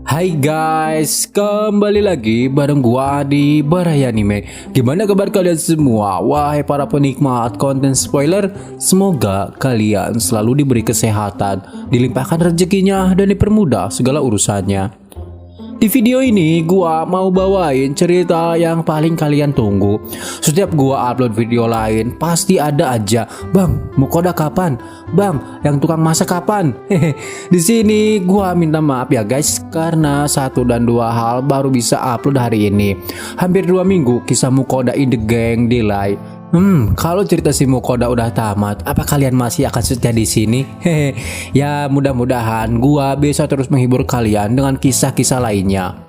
Hai guys, kembali lagi bareng gua di Barai Anime. Gimana kabar kalian semua? Wahai para penikmat konten spoiler, semoga kalian selalu diberi kesehatan, dilimpahkan rezekinya dan dipermudah segala urusannya. Di video ini gua mau bawain cerita yang paling kalian tunggu. Setiap gua upload video lain pasti ada aja, "Bang, Mukoda kapan? Bang, yang tukang masak kapan?" Di sini gua minta maaf ya guys, karena satu dan dua hal baru bisa upload hari ini. Hampir 2 minggu kisah Mukoda in the Gang delay. Kalau cerita si Mukoda udah tamat, apa kalian masih akan setia di sini? Hehe. Ya, mudah-mudahan gua bisa terus menghibur kalian dengan kisah-kisah lainnya.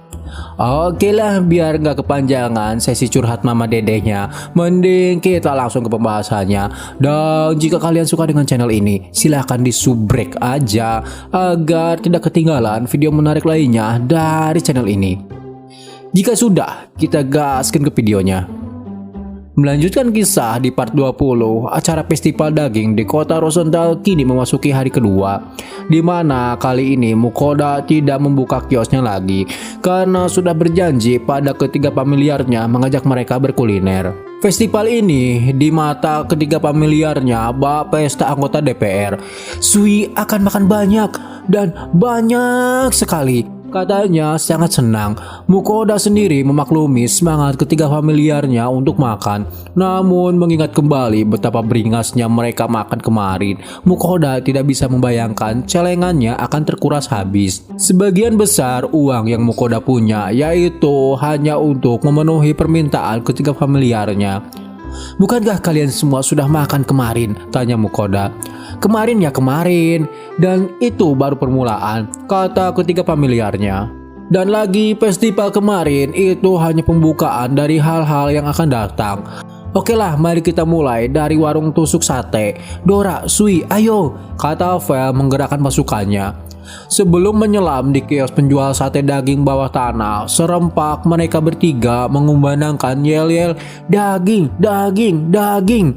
Oke lah, biar gak kepanjangan sesi curhat mama dedehnya, mending kita langsung ke pembahasannya. Dan jika kalian suka dengan channel ini, silahkan di subrek aja agar tidak ketinggalan video menarik lainnya dari channel ini. Jika sudah, kita gaskan ke videonya. Melanjutkan kisah di part 20, acara festival daging di kota Rosenthal kini memasuki hari kedua, di mana kali ini Mukoda tidak membuka kiosnya lagi karena sudah berjanji pada ketiga familiarnya mengajak mereka berkuliner. Festival ini di mata ketiga familiarnya bak pesta anggota DPR. Sui akan makan banyak dan banyak sekali. Katanya sangat senang. Mukoda sendiri memaklumi semangat ketiga familiarnya untuk makan. Namun mengingat kembali betapa beringasnya mereka makan kemarin, Mukoda tidak bisa membayangkan celengannya akan terkuras habis. Sebagian besar uang yang Mukoda punya yaitu hanya untuk memenuhi permintaan ketiga familiarnya. "Bukankah kalian semua sudah makan kemarin?" tanya Mukoda. "Kemarin ya kemarin, dan itu baru permulaan," kata ketiga familiarnya. "Dan lagi festival kemarin itu hanya pembukaan dari hal-hal yang akan datang. Oke lah, mari kita mulai dari warung tusuk sate. Dora, Sui, ayo," kata Vel menggerakkan pasukannya. Sebelum menyelam di kios penjual sate daging bawah tanah, serempak mereka bertiga mengumandangkan yel-yel, "Daging, daging, daging."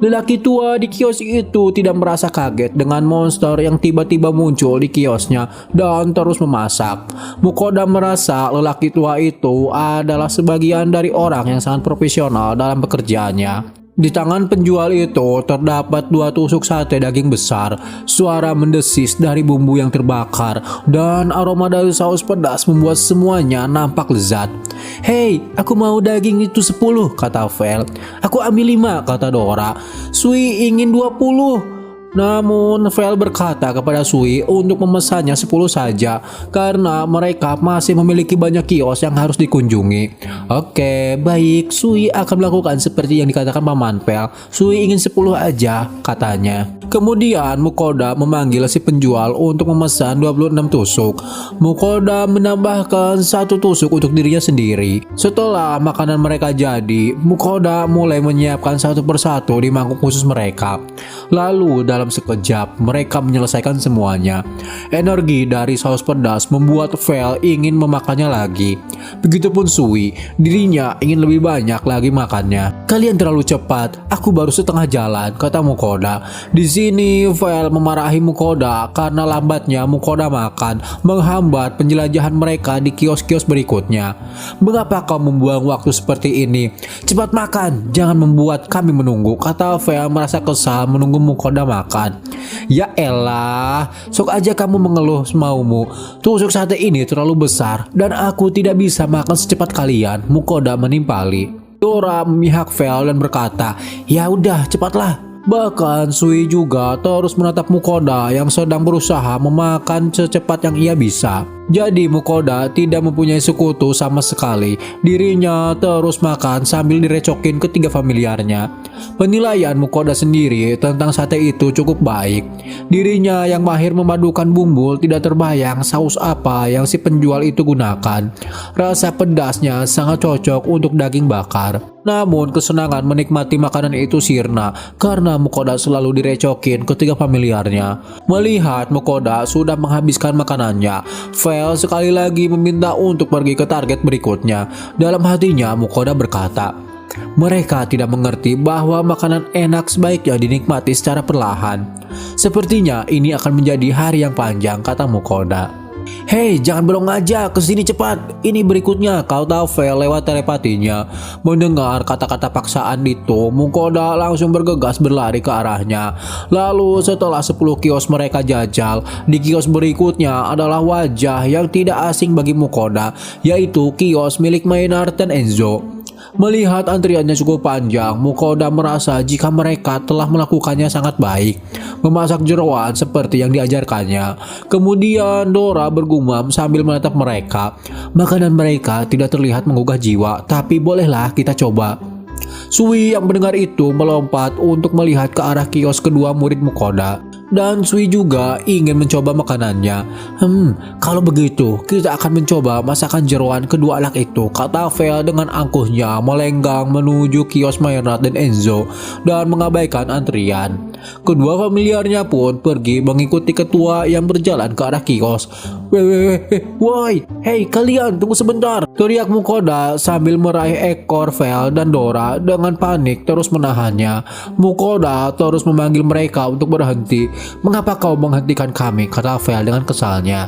Lelaki tua di kios itu tidak merasa kaget dengan monster yang tiba-tiba muncul di kiosnya dan terus memasak. Mukoda merasa lelaki tua itu adalah sebagian dari orang yang sangat profesional dalam pekerjaannya. Di tangan penjual itu terdapat 2 tusuk sate daging besar. Suara mendesis dari bumbu yang terbakar dan aroma dari saus pedas membuat semuanya nampak lezat. "Hei, aku mau daging itu 10, kata Vel. "Aku ambil 5, kata Dora. "Sui ingin 20. Namun Vel berkata kepada Sui untuk memesannya 10 saja karena mereka masih memiliki banyak kios yang harus dikunjungi. "Oke, baik, Sui akan melakukan seperti yang dikatakan Paman Vel. Sui ingin 10 aja," katanya. Kemudian Mukoda memanggil si penjual untuk memesan 26 tusuk. Mukoda menambahkan 1 tusuk untuk dirinya sendiri. Setelah makanan mereka jadi, Mukoda mulai menyiapkan satu persatu di mangkuk khusus mereka. Lalu dalam sekejap mereka menyelesaikan semuanya. Energi dari saus pedas membuat Vel ingin memakannya lagi. Begitupun Sui, dirinya ingin lebih banyak lagi makannya. "Kalian terlalu cepat, aku baru setengah jalan," kata Mukoda. Di sini Vel memarahi Mukoda karena lambatnya Mukoda makan menghambat penjelajahan mereka di kios-kios berikutnya. "Mengapa kau membuang waktu seperti ini? Cepat makan, jangan membuat kami menunggu," kata Vel merasa kesal menunggu Mukoda makan. "Ya elah, sok aja kamu mengeluh semaumu. Tusuk sate ini terlalu besar dan aku tidak bisa makan secepat kalian," Mukoda menimpali. Dora memihak Vel dan berkata, "Ya udah, cepatlah." Bahkan Sui juga terus menatap Mukoda yang sedang berusaha memakan secepat yang ia bisa. Jadi Mukoda tidak mempunyai sekutu sama sekali. Dirinya terus makan sambil direcokin ketiga familiarnya. Penilaian Mukoda sendiri tentang sate itu cukup baik. Dirinya yang mahir memadukan bumbu tidak terbayang saus apa yang si penjual itu gunakan. Rasa pedasnya sangat cocok untuk daging bakar. Namun kesenangan menikmati makanan itu sirna karena Mukoda selalu direcokin ketiga familiarnya. Melihat Mukoda sudah menghabiskan makanannya, Vel sekali lagi meminta untuk pergi ke target berikutnya. Dalam hatinya Mukoda berkata, "Mereka tidak mengerti bahwa makanan enak sebaiknya dinikmati secara perlahan. Sepertinya ini akan menjadi hari yang panjang," kata Mukoda. Hei, jangan belong aja, kesini cepat. Ini berikutnya. Kau tahu Vel lewat telepatinya. Mendengar kata-kata paksaan itu, Mukoda langsung bergegas berlari ke arahnya. Lalu setelah 10 kios mereka jajal, di kios berikutnya adalah wajah yang tidak asing bagi Mukoda, yaitu kios milik Maynard dan Enzo. Melihat antriannya cukup panjang, Mukoda merasa jika mereka telah melakukannya sangat baik, memasak jeroan seperti yang diajarkannya. Kemudian Dora bergumam sambil menatap mereka. Makanan mereka tidak terlihat menggugah jiwa, tapi bolehlah kita coba. Sui yang mendengar itu melompat untuk melihat ke arah kios kedua murid Mukoda. Dan Sui juga ingin mencoba makanannya. Kalau begitu kita akan mencoba masakan jeroan kedua anak itu, kata Vel dengan angkuhnya melenggang menuju kios Maynard dan Enzo dan mengabaikan antrian. Kedua familiarnya pun pergi mengikuti ketua yang berjalan ke arah kios. Woi, hei kalian tunggu sebentar, teriak Mukoda sambil meraih ekor Vel dan Dora dengan panik terus menahannya. Mukoda terus memanggil mereka untuk berhenti. Mengapa kau menghentikan kami, kata Vel dengan kesalnya.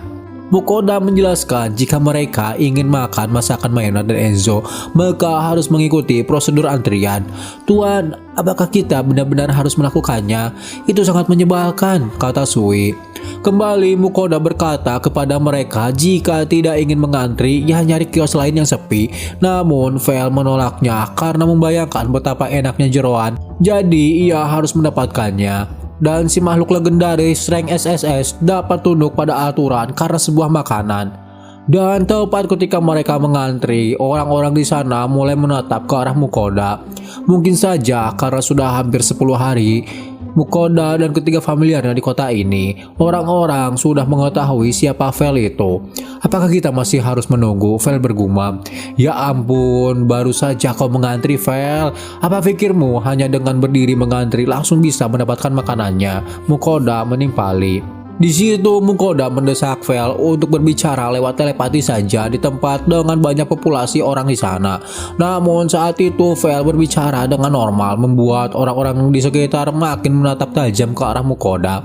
Mukoda menjelaskan jika mereka ingin makan masakan Maynard dan Enzo, maka harus mengikuti prosedur antrian. Tuan, apakah kita benar-benar harus melakukannya? Itu sangat menyebalkan, kata Sui. Kembali Mukoda berkata kepada mereka jika tidak ingin mengantri, ya nyari kios lain yang sepi. Namun Vel menolaknya karena membayangkan betapa enaknya jeroan, jadi ia harus mendapatkannya. Dan si makhluk legendaris rank SSS dapat tunduk pada aturan karena sebuah makanan. Dan tepat ketika mereka mengantri, orang-orang di sana mulai menatap ke arah Mukoda. Mungkin saja karena sudah hampir 10 hari Mukoda dan ketiga familiarnya di kota ini, orang-orang sudah mengetahui siapa Vel itu. Apakah kita masih harus menunggu? Vel bergumam. Ya ampun, baru saja kau mengantri Vel. Apa pikirmu hanya dengan berdiri mengantri langsung bisa mendapatkan makanannya? Mukoda menimpali. Di situ Mukoda mendesak Vel untuk berbicara lewat telepati saja di tempat dengan banyak populasi orang di sana. Namun saat itu Vel berbicara dengan normal membuat orang-orang di sekitar makin menatap tajam ke arah Mukoda.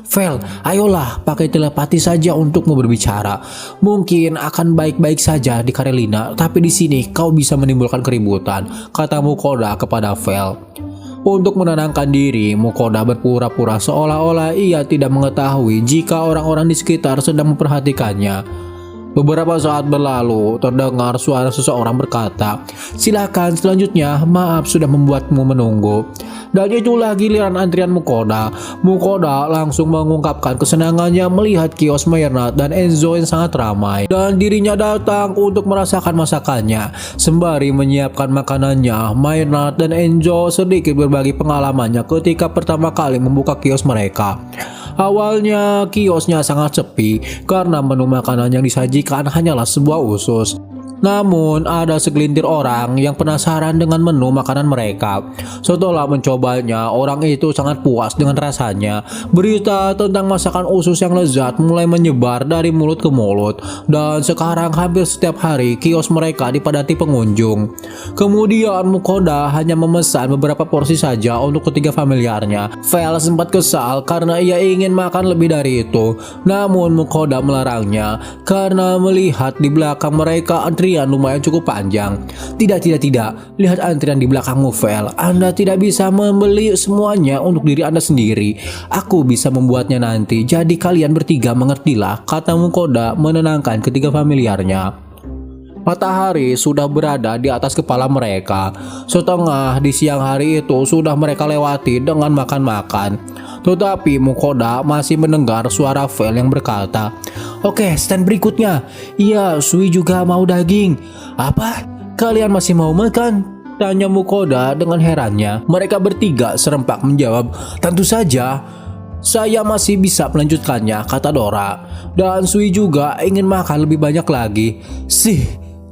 Vel, ayolah pakai telepati saja untukmu berbicara. Mungkin akan baik-baik saja di Karelina, tapi di sini kau bisa menimbulkan keributan, kata Mukoda kepada Vel. Untuk menenangkan diri, Mukoda berpura-pura seolah-olah ia tidak mengetahui jika orang-orang di sekitar sedang memperhatikannya. Beberapa saat berlalu, terdengar suara seseorang berkata, "Silakan selanjutnya, maaf sudah membuatmu menunggu." Dan itulah giliran antrian Mukoda. Mukoda langsung mengungkapkan kesenangannya melihat kios Maynard dan Enzo yang sangat ramai. Dan dirinya datang untuk merasakan masakannya. Sembari menyiapkan makanannya, Maynard dan Enzo sedikit berbagi pengalamannya ketika pertama kali membuka kios mereka. Awalnya kiosnya sangat sepi karena menu makanan yang disajikan hanyalah sebuah usus. Namun ada segelintir orang yang penasaran dengan menu makanan mereka. Setelah mencobanya, orang itu sangat puas dengan rasanya. Berita tentang masakan usus yang lezat mulai menyebar dari mulut ke mulut. Dan sekarang hampir setiap hari kios mereka dipadati pengunjung. Kemudian Mukoda hanya memesan beberapa porsi saja untuk ketiga familiarnya. Vel sempat kesal karena ia ingin makan lebih dari itu. Namun Mukoda melarangnya karena melihat di belakang mereka antrian lumayan cukup panjang. Tidak. Lihat antrian di belakangmu, Vel. Anda tidak bisa membeli semuanya untuk diri Anda sendiri. Aku bisa membuatnya nanti. Jadi kalian bertiga mengertilah, kata Mukoda menenangkan ketiga familiarnya. Matahari sudah berada di atas kepala mereka. Setengah di siang hari itu sudah mereka lewati dengan makan-makan. Tetapi Mukoda masih mendengar suara Vel yang berkata, "Oke, stand berikutnya. Iya, Sui juga mau daging." "Apa? Kalian masih mau makan?" tanya Mukoda dengan herannya. Mereka bertiga serempak menjawab, "Tentu saja. Saya masih bisa melanjutkannya," kata Dora. Dan Sui juga ingin makan lebih banyak lagi.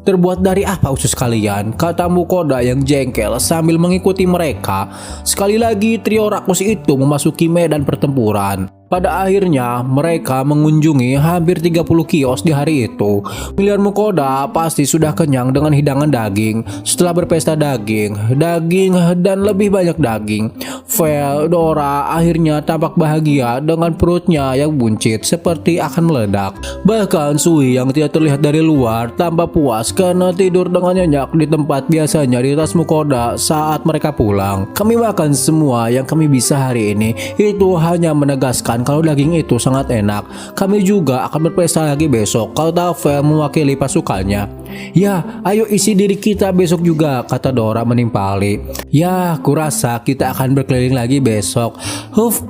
Terbuat dari apa usus kalian?" kata Mukoda yang jengkel sambil mengikuti mereka. Sekali lagi trio rakus itu memasuki medan pertempuran. Pada akhirnya mereka mengunjungi hampir 30 kios di hari itu. Miliar Mukoda pasti sudah kenyang dengan hidangan daging. Setelah berpesta daging, dan lebih banyak daging, Vel, Dora akhirnya tampak bahagia dengan perutnya yang buncit seperti akan meledak. Bahkan Sui yang tidak terlihat dari luar tampak puas karena tidur dengan nyenyak di tempat biasanya di tas Mukoda saat mereka pulang. Kami makan semua yang kami bisa hari ini. Itu hanya menegaskan kalau daging itu sangat enak. Kami juga akan berpesta lagi besok, kata Vel mewakili pasukannya. Ya, ayo isi diri kita besok juga, kata Dora menimpali. Ya, kurasa kita akan berkeliling lagi besok. Huf,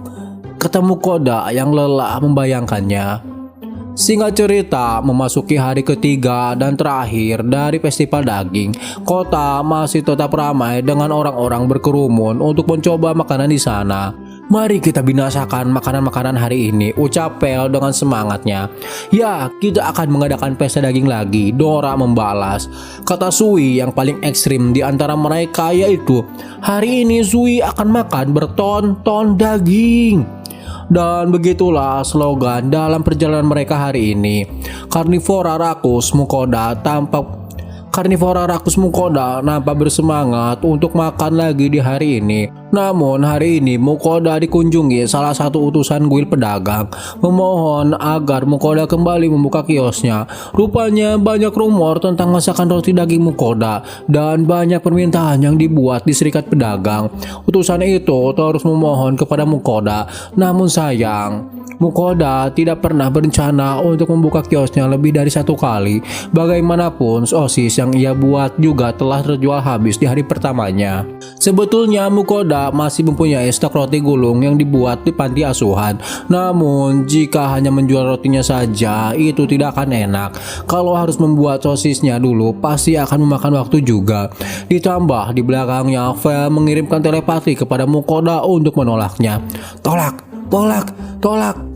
kata Mukoda yang lelah membayangkannya. Singkat cerita, memasuki hari ketiga dan terakhir dari festival daging, kota masih tetap ramai dengan orang-orang berkerumun untuk mencoba makanan di sana. Mari kita binasakan makanan-makanan hari ini, ucap Vel dengan semangatnya. Ya, kita akan mengadakan pesta daging lagi, Dora membalas. Kata Sui yang paling ekstrim di antara mereka yaitu, hari ini Sui akan makan berton-ton daging. Dan begitulah slogan dalam perjalanan mereka hari ini. Karnivora rakus Mukoda nampak bersemangat untuk makan lagi di hari ini. Namun hari ini Mukoda dikunjungi salah satu utusan guil pedagang, memohon agar Mukoda kembali membuka kiosnya. Rupanya banyak rumor tentang masakan roti daging Mukoda dan banyak permintaan yang dibuat di serikat pedagang. Utusan itu terus memohon kepada Mukoda, namun sayang, Mukoda tidak pernah berencana untuk membuka kiosnya lebih dari satu kali. Bagaimanapun, sosis yang ia buat juga telah terjual habis di hari pertamanya. Sebetulnya Mukoda masih mempunyai stok roti gulung yang dibuat di panti asuhan. Namun, jika hanya menjual rotinya saja, itu tidak akan enak. Kalau harus membuat sosisnya dulu, pasti akan memakan waktu juga. Ditambah di belakangnya, Vel mengirimkan telepati kepada Mukoda untuk menolaknya. Tolak,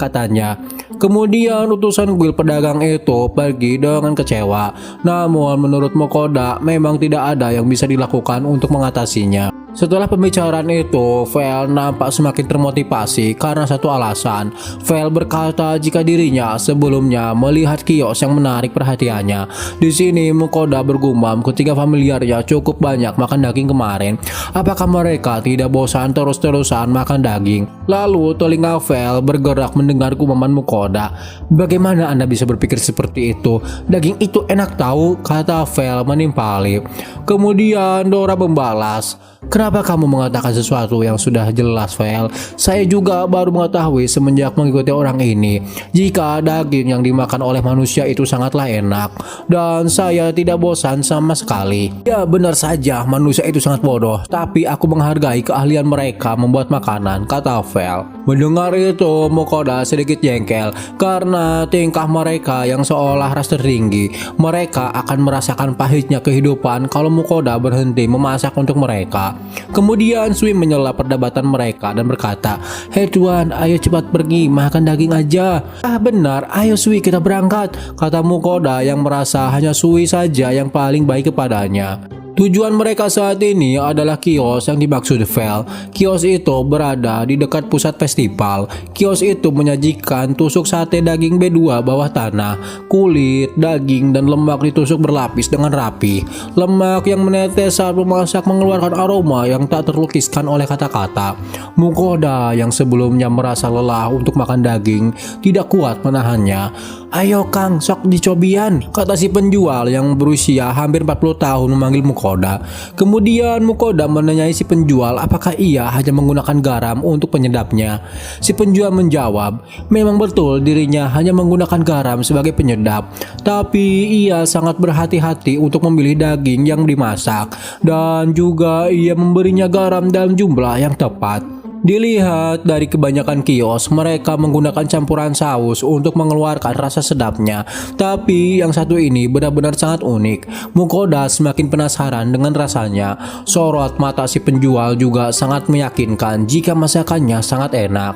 katanya. Kemudian utusan guil pedagang itu pergi dengan kecewa. Namun menurut Mukoda memang tidak ada yang bisa dilakukan untuk mengatasinya. Setelah pembicaraan itu, Vel nampak semakin termotivasi karena satu alasan. Vel berkata jika dirinya sebelumnya melihat kios yang menarik perhatiannya. Di sini Mukoda bergumam ketika familiarnya cukup banyak makan daging kemarin. Apakah mereka tidak bosan terus-terusan makan daging? Lalu telinga Vel bergerak mendengar gumaman Mukoda. Bagaimana Anda bisa berpikir seperti itu? Daging itu enak tahu, kata Vel menimpali. Kemudian Dora membalas, kenapa kamu mengatakan sesuatu yang sudah jelas, Vel? Saya juga baru mengetahui semenjak mengikuti orang ini jika daging yang dimakan oleh manusia itu sangatlah enak, dan saya tidak bosan sama sekali. Ya, benar saja manusia itu sangat bodoh, tapi aku menghargai keahlian mereka membuat makanan, kata Vel. Mendengar itu, Mukoda sedikit jengkel karena tingkah mereka yang seolah ras tertinggi. Mereka akan merasakan pahitnya kehidupan kalau Mukoda berhenti memasak untuk mereka. Kemudian Sui menyela perdebatan mereka dan berkata, "Hei tuan, ayo cepat pergi makan daging aja." "Ah benar, ayo Sui kita berangkat," kata Mukoda yang merasa hanya Sui saja yang paling baik kepadanya. Tujuan mereka saat ini adalah kios yang dimaksud Vel. Kios itu berada di dekat pusat festival. Kios itu menyajikan tusuk sate daging B2 bawah tanah. Kulit, daging, dan lemak ditusuk berlapis dengan rapi. Lemak yang menetes saat memasak mengeluarkan aroma yang tak terlukiskan oleh kata-kata. Mukoda yang sebelumnya merasa lelah untuk makan daging tidak kuat menahannya. "Ayo Kang, sok dicobian," kata si penjual yang berusia hampir 40 tahun memanggil Mukoda. Kemudian Mukoda menanyai si penjual apakah ia hanya menggunakan garam untuk penyedapnya. Si penjual menjawab, memang betul dirinya hanya menggunakan garam sebagai penyedap, tapi ia sangat berhati-hati untuk memilih daging yang dimasak, dan juga ia memberinya garam dalam jumlah yang tepat. Dilihat dari kebanyakan kios, mereka menggunakan campuran saus untuk mengeluarkan rasa sedapnya. Tapi yang satu ini benar-benar sangat unik. Mukoda semakin penasaran dengan rasanya. Sorot mata si penjual juga sangat meyakinkan jika masakannya sangat enak.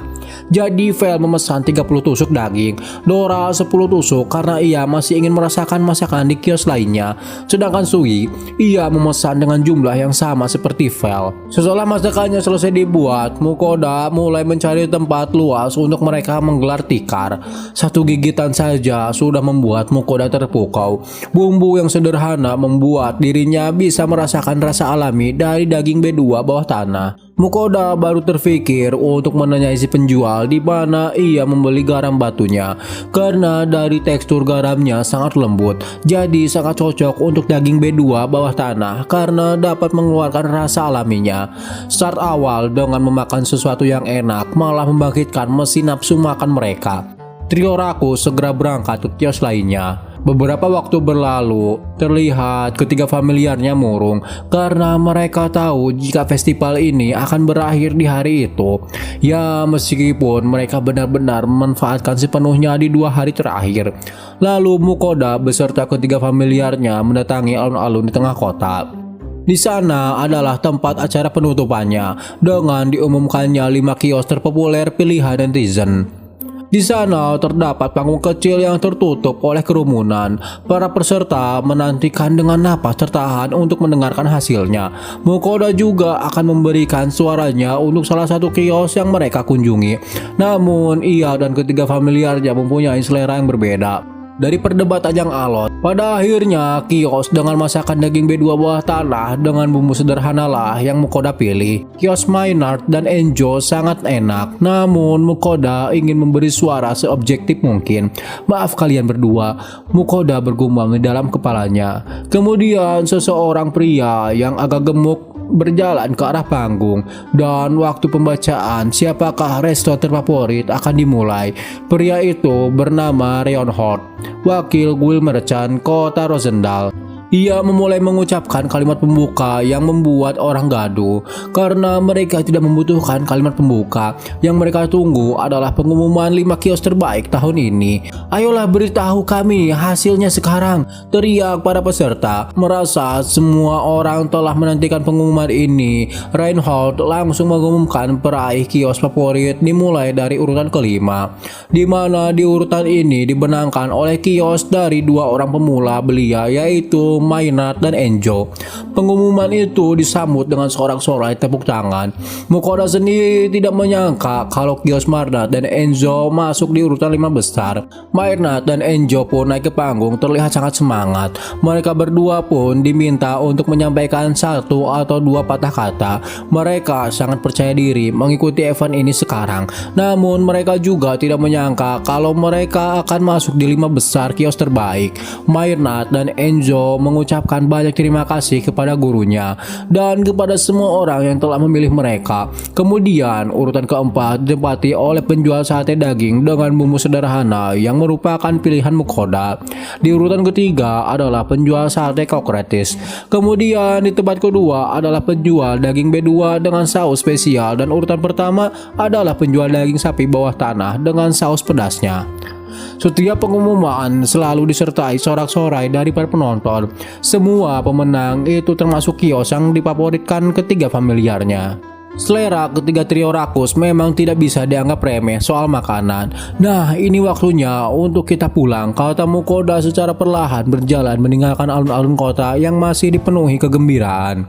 Jadi Vel memesan 30 tusuk daging, Dora 10 tusuk karena ia masih ingin merasakan masakan di kios lainnya. Sedangkan Sui, ia memesan dengan jumlah yang sama seperti Vel. Setelah masakannya selesai dibuat, Mukoda mulai mencari tempat luas untuk mereka menggelar tikar. Satu gigitan saja sudah membuat Mukoda terpukau. Bumbu yang sederhana membuat dirinya bisa merasakan rasa alami dari daging B2 bawah tanah. Mukoda baru terfikir untuk menanyai si penjual di mana ia membeli garam batunya, karena dari tekstur garamnya sangat lembut, jadi sangat cocok untuk daging B2 bawah tanah karena dapat mengeluarkan rasa alaminya. Start awal dengan memakan sesuatu yang enak malah membangkitkan mesin nafsu makan mereka. Trio Rakus segera berangkat ke kios lainnya. Beberapa waktu berlalu, terlihat ketiga familiarnya murung karena mereka tahu jika festival ini akan berakhir di hari itu. Ya, meskipun mereka benar-benar memanfaatkan sepenuhnya di 2 hari terakhir. Lalu Mukoda beserta ketiga familiarnya mendatangi alun-alun di tengah kota. Di sana adalah tempat acara penutupannya dengan diumumkannya 5 kios terpopuler pilihan netizen. Di sana terdapat panggung kecil yang tertutup oleh kerumunan. Para peserta menantikan dengan napas tertahan untuk mendengarkan hasilnya. Mukoda juga akan memberikan suaranya untuk salah satu kios yang mereka kunjungi. Namun ia dan ketiga familiarnya mempunyai selera yang berbeda. Dari perdebatan yang alot, pada akhirnya kios dengan masakan daging B2 bawah tanah dengan bumbu sederhana lah yang Mukoda pilih. Kios Maynard dan Enjo sangat enak, namun Mukoda ingin memberi suara seobjektif mungkin. Maaf kalian berdua, Mukoda bergumam di dalam kepalanya. Kemudian seseorang pria yang agak gemuk berjalan ke arah panggung, dan waktu pembacaan siapakah resto terfavorit akan dimulai. Pria itu bernama Reinhold, wakil guild merchant kota Rosendal. Ia memulai mengucapkan kalimat pembuka yang membuat orang gaduh karena mereka tidak membutuhkan kalimat pembuka. Yang mereka tunggu adalah pengumuman 5 kios terbaik tahun ini. Ayolah beritahu kami hasilnya sekarang, teriak para peserta. Merasa semua orang telah menantikan pengumuman ini, Reinhold langsung mengumumkan peraih kios favorit dimulai dari urutan kelima, di mana di urutan ini dibenangkan oleh kios dari 2 orang pemula belia, yaitu Maynard dan Enjo. Pengumuman itu disambut dengan sorak-sorai tepuk tangan. Mukoda sendiri tidak menyangka kalau kios Maynard dan Enjo masuk di urutan 5 besar. Maynard dan Enjo pun naik ke panggung terlihat sangat semangat. Mereka berdua pun diminta untuk menyampaikan 1 atau 2 patah kata. Mereka sangat percaya diri mengikuti event ini sekarang. Namun mereka juga tidak menyangka kalau mereka akan masuk di 5 besar kios terbaik. Maynard dan Enjo mengucapkan banyak terima kasih kepada gurunya dan kepada semua orang yang telah memilih mereka. Kemudian urutan keempat ditempati oleh penjual sate daging dengan bumbu sederhana yang merupakan pilihan Mukoda. Di urutan ketiga adalah penjual sate Socrates. Kemudian di tempat kedua adalah penjual daging B2 dengan saus spesial, dan urutan pertama adalah penjual daging sapi bawah tanah dengan saus pedasnya. Setiap pengumuman selalu disertai sorak-sorai dari para penonton. Semua pemenang itu termasuk kios yang difavoritkan ketiga familiarnya. Selera ketiga trio Rakus memang tidak bisa dianggap remeh soal makanan. Nah, ini waktunya untuk kita pulang, kata Mukoda secara perlahan berjalan meninggalkan alun-alun kota yang masih dipenuhi kegembiraan.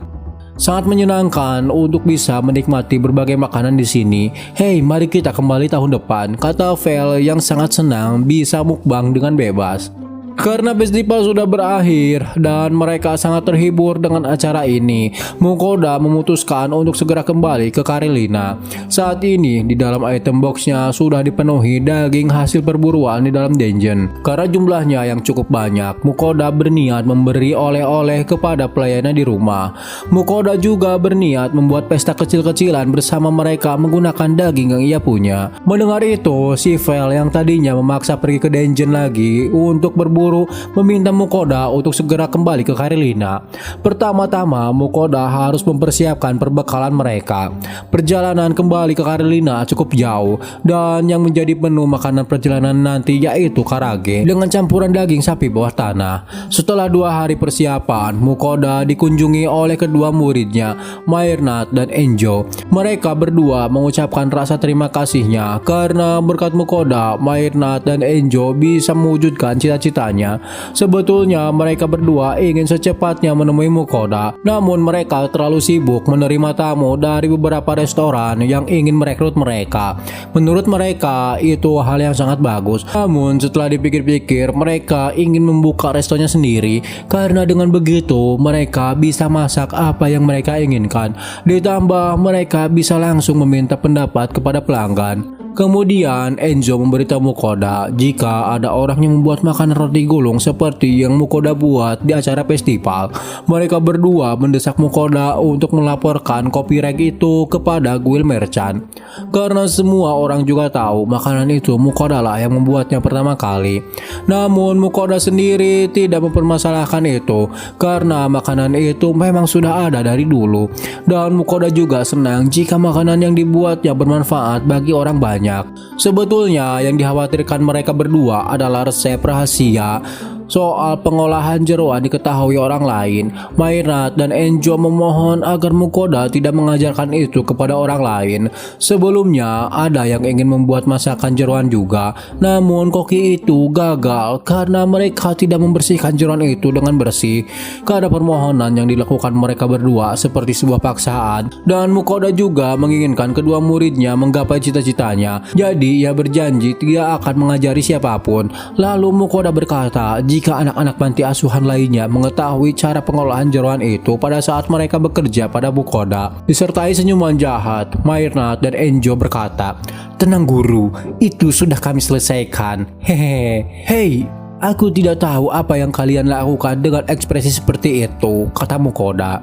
Sangat menyenangkan untuk bisa menikmati berbagai makanan di sini. Hey, mari kita kembali tahun depan, kata Vel yang sangat senang bisa mukbang dengan bebas. Karena festival sudah berakhir dan mereka sangat terhibur dengan acara ini, Mukoda memutuskan untuk segera kembali ke Karelina. Saat ini di dalam item boxnya sudah dipenuhi daging hasil perburuan di dalam dungeon. Karena jumlahnya yang cukup banyak, Mukoda berniat memberi oleh-oleh kepada pelayannya di rumah. Mukoda juga berniat membuat pesta kecil-kecilan bersama mereka menggunakan daging yang ia punya. Mendengar itu, si Vel yang tadinya memaksa pergi ke dungeon lagi untuk berburu meminta Mukoda untuk segera kembali ke Karelina. Pertama-tama Mukoda harus mempersiapkan perbekalan mereka. Perjalanan kembali ke Karelina cukup jauh, dan yang menjadi menu makanan perjalanan nanti yaitu karage dengan campuran daging sapi bawah tanah. Setelah 2 hari persiapan, Mukoda dikunjungi oleh kedua muridnya, Maynard dan Enjo. Mereka berdua mengucapkan rasa terima kasihnya karena berkat Mukoda, Maynard dan Enjo bisa mewujudkan cita-citanya keduanya. Sebetulnya mereka berdua ingin secepatnya menemui Mukoda, namun mereka terlalu sibuk menerima tamu dari beberapa restoran yang ingin merekrut mereka. Menurut mereka itu hal yang sangat bagus, namun setelah dipikir-pikir mereka ingin membuka restonya sendiri karena dengan begitu mereka bisa masak apa yang mereka inginkan. Ditambah mereka bisa langsung meminta pendapat kepada pelanggan. Kemudian Enzo memberitahu Mukoda jika ada orang yang membuat makanan roti gulung seperti yang Mukoda buat di acara festival. Mereka berdua mendesak Mukoda untuk melaporkan copyright itu kepada guild merchant. Karena semua orang juga tahu makanan itu Mukoda lah yang membuatnya pertama kali. Namun Mukoda sendiri tidak mempermasalahkan itu karena makanan itu memang sudah ada dari dulu. Dan Mukoda juga senang jika makanan yang dibuatnya bermanfaat bagi orang banyak. Sebetulnya yang dikhawatirkan mereka berdua adalah resep rahasia soal pengolahan jeroan diketahui orang lain. Maynard dan Enjo memohon agar Mukoda tidak mengajarkan itu kepada orang lain. Sebelumnya ada yang ingin membuat masakan jeroan juga, namun koki itu gagal karena mereka tidak membersihkan jeroan itu dengan bersih. Karena permohonan yang dilakukan mereka berdua seperti sebuah paksaan, dan Mukoda juga menginginkan kedua muridnya menggapai cita-citanya. Jadi ia berjanji tidak akan mengajari siapapun. Lalu Mukoda berkata jika anak-anak panti asuhan lainnya mengetahui cara pengolahan jeroan itu pada saat mereka bekerja pada Mukoda. Disertai senyuman jahat, Maynard dan Enjo berkata, "Tenang guru, itu sudah kami selesaikan. Hehehe. Hei, aku tidak tahu apa yang kalian lakukan dengan ekspresi seperti itu," kata Mukoda.